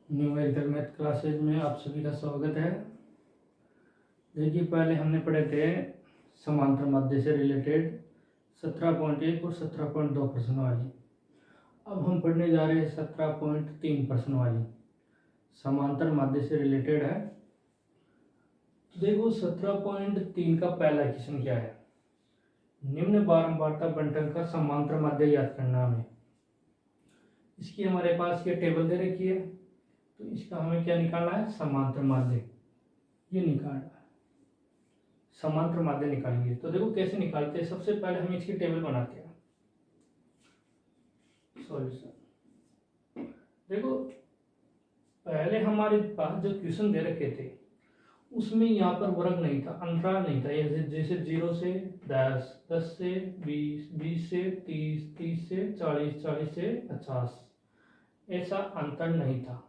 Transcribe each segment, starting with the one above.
Numerical math classes में आप सभी का स्वागत है। देखिए, पहले हमने पढ़े थे समांतर माध्य से रिलेटेड 17.1 और 17.2 प्रश्न वाली। अब हम पढ़ने जा रहे हैं 17.3 प्रश्न वाली, समांतर माध्य से रिलेटेड है। तो देखो 17.3 का पहला क्वेश्चन क्या है, निम्न बारंबारता बंटन का समांतर माध्य याद करना हमें। इसकी हमारे पास ये टेबल दे रखी है, तो इसका हमें क्या निकालना है, समांतर माध्य। ये निकालना है, समांतर माध्य निकालेंगे। तो देखो कैसे निकालते हैं। सबसे पहले हम इसकी टेबल बनाते हैं। सॉल्यूशन देखो, पहले हमारे पास जो क्वेश्चन दे रखे थे उसमें यहाँ पर वर्ग नहीं था, अंतराल नहीं था। जैसे 0 से 10, 10 से 20, 20 से 30, 30 से 40, 40 से 50, ऐसा अंतर नहीं था।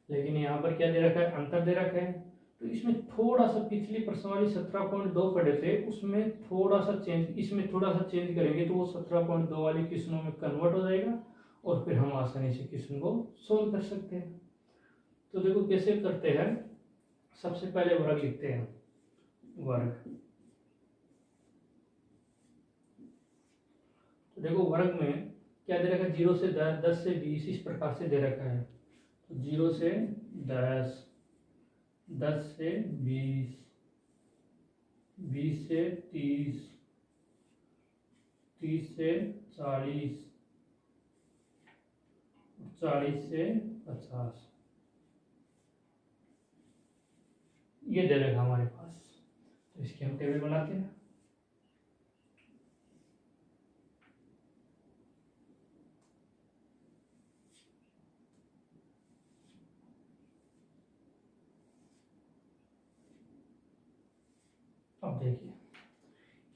लेकिन यहाँ पर क्या दे रखा है, अंतर दे रखा है। तो इसमें थोड़ा सा पिछली प्रश्न वाली 17.2 पढ़े थे, उसमें थोड़ा सा चेंज, इसमें थोड़ा सा चेंज करेंगे तो वो 17.2 वाली क्वेश्चनों में कन्वर्ट हो जाएगा और फिर हम आसानी से क्वेश्चन को सोल्व कर सकते हैं। तो देखो कैसे करते हैं। सबसे पहले वर्ग लिखते हैं, वर्ग। तो देखो वर्ग में क्या दे रखा है, 0 से 10, 10 से 20, इस प्रकार से दे रखा है। तो 0 से 10, 10 से 20, 20 से 30, 30 से 40, 40 से 50, ये दे रखा हमारे पास। तो इसकी हम टेबल बनाते हैं। अब देखिए,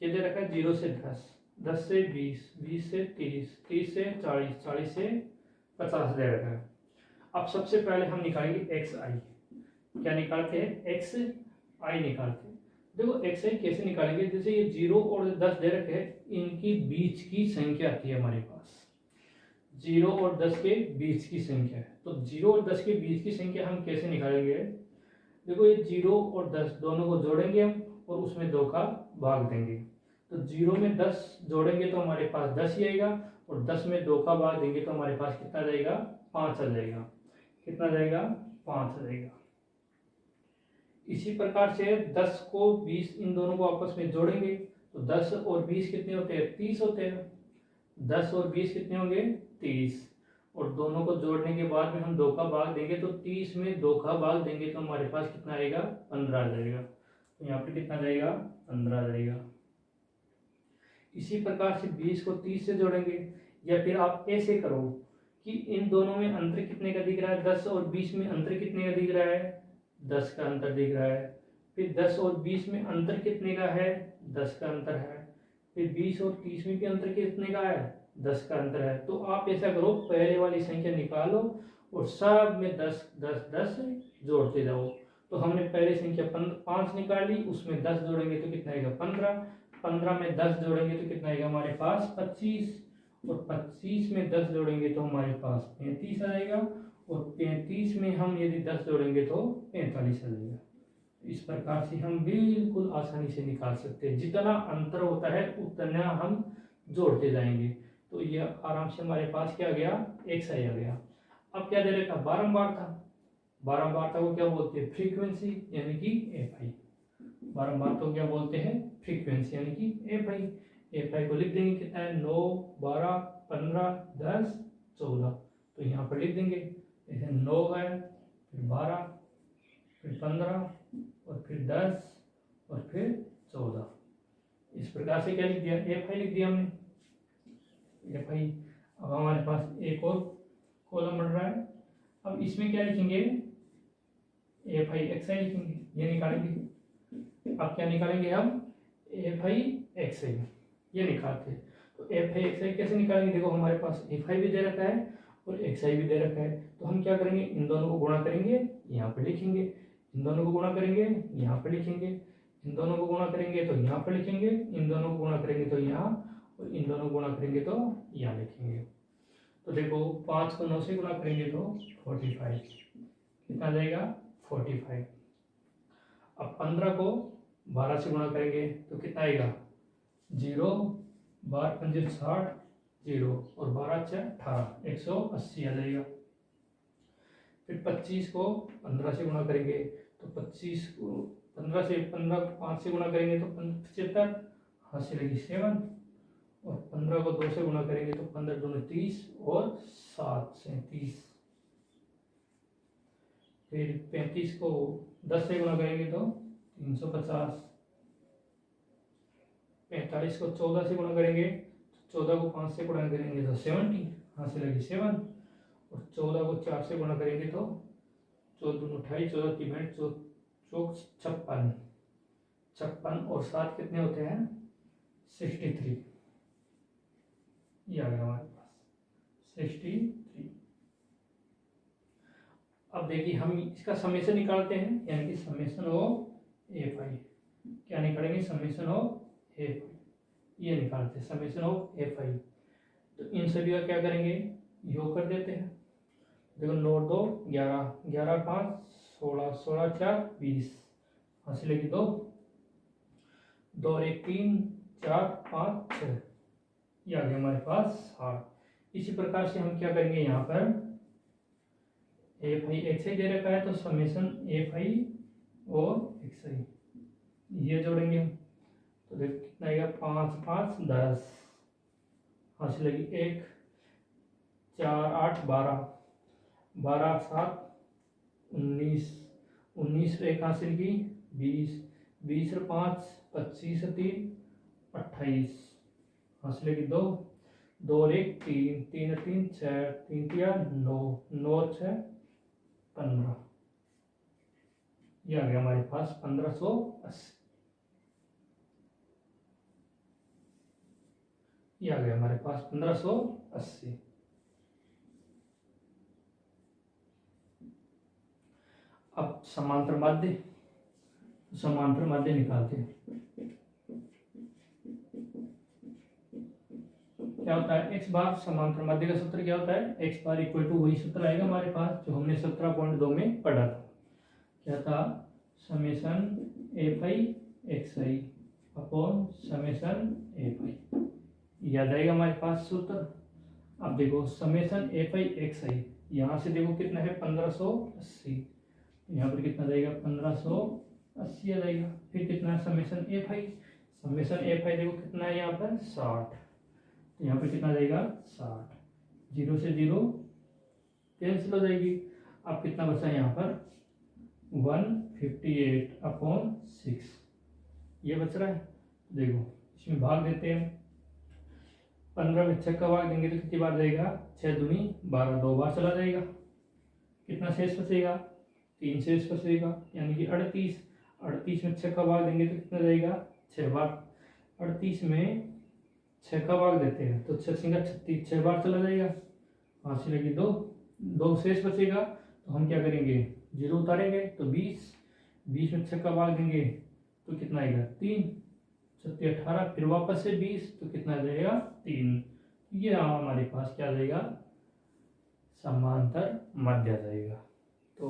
ये दे रखा है 0 से 10, 10 से 20, 20 से 30, 30 से 40, 40 से 50 दे रखा है। अब सबसे पहले हम निकालेंगे एक्स आई। क्या निकालते हैं, एक्स आई निकालते हैं। देखो एक्स आई कैसे निकालेंगे, जैसे ये 0 और 10 दे रखे हैं, इनकी बीच की संख्या आती है हमारे पास। 0 और 10 के बीच की संख्या है। तो 0 और 10 के बीच की संख्या हम कैसे निकालेंगे। देखो ये 0 और 10 दोनों को जोड़ेंगे हम और उसमें 2 का भाग देंगे। तो 0 में 10 जोड़ेंगे तो हमारे पास 10 ही आएगा, और 10 में 2 का भाग देंगे तो हमारे पास कितना जाएगा, 5 आ जाएगा। कितना जाएगा, 5 आ जाएगा। इसी प्रकार से 10 को 20, इन दोनों को आपस में जोड़ेंगे तो 10 और 20 कितने होते हैं, 30 होते हैं। 10 और 20 कितने होंगे, 30। और दोनों को जोड़ने के बाद में हम 2 का भाग देंगे तो 30 में 2 का भाग देंगे तो हमारे पास कितना आएगा, 15 आ जाएगा। तो यहाँ पे कितना जाएगा, 15 आ जाएगा। इसी प्रकार से 20 को 30 से जोड़ेंगे, या फिर आप ऐसे करो कि इन दोनों में अंतर कितने का दिख रहा है, 10 और 20 में अंतर कितने का दिख रहा है, 10 का अंतर दिख रहा है। फिर 10 और 20 में अंतर कितने का है, 10 का अंतर है। फिर 20 और 30 में भी अंतर कितने का है, 10 का अंतर है। तो आप ऐसा करो, पहले वाली संख्या निकालो और सब में 10 10 10 जोड़ते जाओ। तो हमने पहले संख्या 5 निकाल ली, उसमें 10 जोड़ेंगे तो कितना आएगा, 15। 15 में 10 जोड़ेंगे तो कितना आएगा हमारे पास, 25। और 25 में 10 जोड़ेंगे तो हमारे पास 35 आ जाएगा। और 35 में हम यदि 10 जोड़ेंगे तो 45 आ जाएगा। इस प्रकार से हम बिल्कुल आसानी से निकाल सकते हैं। जितना अंतर होता है उतना हम जोड़ते जाएंगे। तो ये आराम से हमारे पास क्या आ गया, एक्स आई आ गया। अब क्या दे रखा, बारंबारता। बारंबारता को क्या बोलते हैं, फ्रीक्वेंसी, यानी कि एफ आई। बारंबारता को क्या बोलते हैं, फ्रीक्वेंसी, यानी कि एफ आई। एफ आई को लिख देंगे, कितना है, 9, 12, 15, 10, 14। तो यहाँ पर लिख देंगे, जैसे 9 है, फिर 12, फिर 15, और फिर 10, और फिर 14। इस प्रकार से क्या लिख दिया, एफ आई लिख दिया हमने, एफ आई। अब हमारे पास एक और कॉलम बढ़ रहा है। अब इसमें क्या लिखेंगे, एफ आई एक्स आई लिखेंगे, ये निकालेंगे। अब क्या निकालेंगे हम, एफ आई एक्स आई, ये निकालते हैं। तो एफ आई एक्स आई कैसे निकालेंगे, देखो हमारे पास एफ आई भी दे रखा है और एक्स आई भी दे रखा है। तो हम क्या करेंगे, इन दोनों को गुणा करेंगे, यहाँ पर लिखेंगे। इन दोनों को गुणा करेंगे, यहाँ पर लिखेंगे। इन दोनों को गुणा करेंगे तो यहाँ पर लिखेंगे। इन दोनों को गुणा करेंगे तो यहाँ, और इन दोनों को गुणा करेंगे तो यहाँ लिखेंगे। तो देखो 5 को 9 से गुणा करेंगे तो 45। कितना जाएगा 45। अब 15 को 12 से गुणा करेंगे तो कितना आएगा 0, 12 पंजे 60, 0 और 12 छः 18, 180 आ जाएगा। फिर 25 को 15 से गुणा करेंगे तो 25 को 15 से 15 को 5 से गुणा करेंगे तो 75, हाथ से लगी 7, और 15 को 2 से गुणा करेंगे तो 15 दूनी 30 और 7 से 30। फिर 35 को 10 से गुणा करेंगे तो 350। 45 को 14 से गुणा करेंगे तो 14 को 5 से गुणा करेंगे तो 70, हाथ से लगी 7, और 14 को 4 से गुणा करेंगे तो 14 दूनी 28, 14 की 56, 56 और 7 कितने होते हैं 63। ये आ गया हमारे पास 63। अब देखिए हम इसका समेशन निकालते हैं, यानी कि समेशन ऑफ एफ आई। क्या निकालेंगे समेशन ऑफ एफ आई, ये निकालते हैं समेशन ऑफ एफ आई। तो इन सभी का क्या करेंगे योग कर देते हैं। देखो 9 2 11, 11 5 16, 16 4 20, हासिल लगी 2, 2 1 3 4 5 6, ये आ गया हमारे पास 60। इसी प्रकार से हम क्या करेंगे यहाँ पर एफ आई एक्स आई दे रखा है तो समेशन एफ आई और एक्स आई ये जोड़ेंगे हम। तो देखो कितना आएगा 5 5 10, हासिल लगी 1, 4 8 12, 12 7 19, 19 एक हासिल की 20, 20 और 5 25 और 3 28, हासिल की 2, 2 और 1 3, 3 और 3 6, 3 3 9, 9 और 6 15, ये आ गया हमारे पास 1580। ये आ गया हमारे पास 1580। अब समांतर माध्य, समांतर माध्य निकालते हैं। क्या होता है एक्स बार समांतर माध्य का सूत्र क्या होता है एक्स बार इक्वल टू वही सूत्र आएगा हमारे पास जो हमने 17.2 में पढ़ा था। क्या था summation F I x I upon summation F I, याद आएगा हमारे पास सूत्र। अब देखो समेशन एफ आई एक्स आई, यहाँ से देखो कितना है 1580, यहाँ पर कितना जाएगा 1580 आ जाएगा। फिर कितना है summation F I, summation F I देखो कितना है यहाँ पर 60, तो यहाँ पर कितना जाएगा 60, 0 से 0 कैंसिल हो जाएगी। अब कितना बचा यहाँ पर 158 अपॉन 6, ये बच रहा है। देखो इसमें भाग देते हैं, 15 में 6 का भाग देंगे तो कितनी बार जाएगा 6 दूनी 12, 2 बार चला जाएगा। कितना शेष बचेगा 3 शेष बचेगा, यानी कि 38। 38 में 6 का भाग देंगे तो कितना जाएगा 6 बार। 38 में 6 का भाग देते हैं तो 6 सिंगा 36, 6 बार चला जाएगा। वहाँ से लगी 2, 2 शेष बचेगा। तो हम क्या करेंगे 0 उतारेंगे तो 20, 20 में 6 का भाग देंगे तो कितना आएगा 3, 36 18, फिर वापस से 20 तो कितना आ जाएगा 3। ये हमारे पास क्या आ जाएगा समांतर मध्य आ जाएगा। तो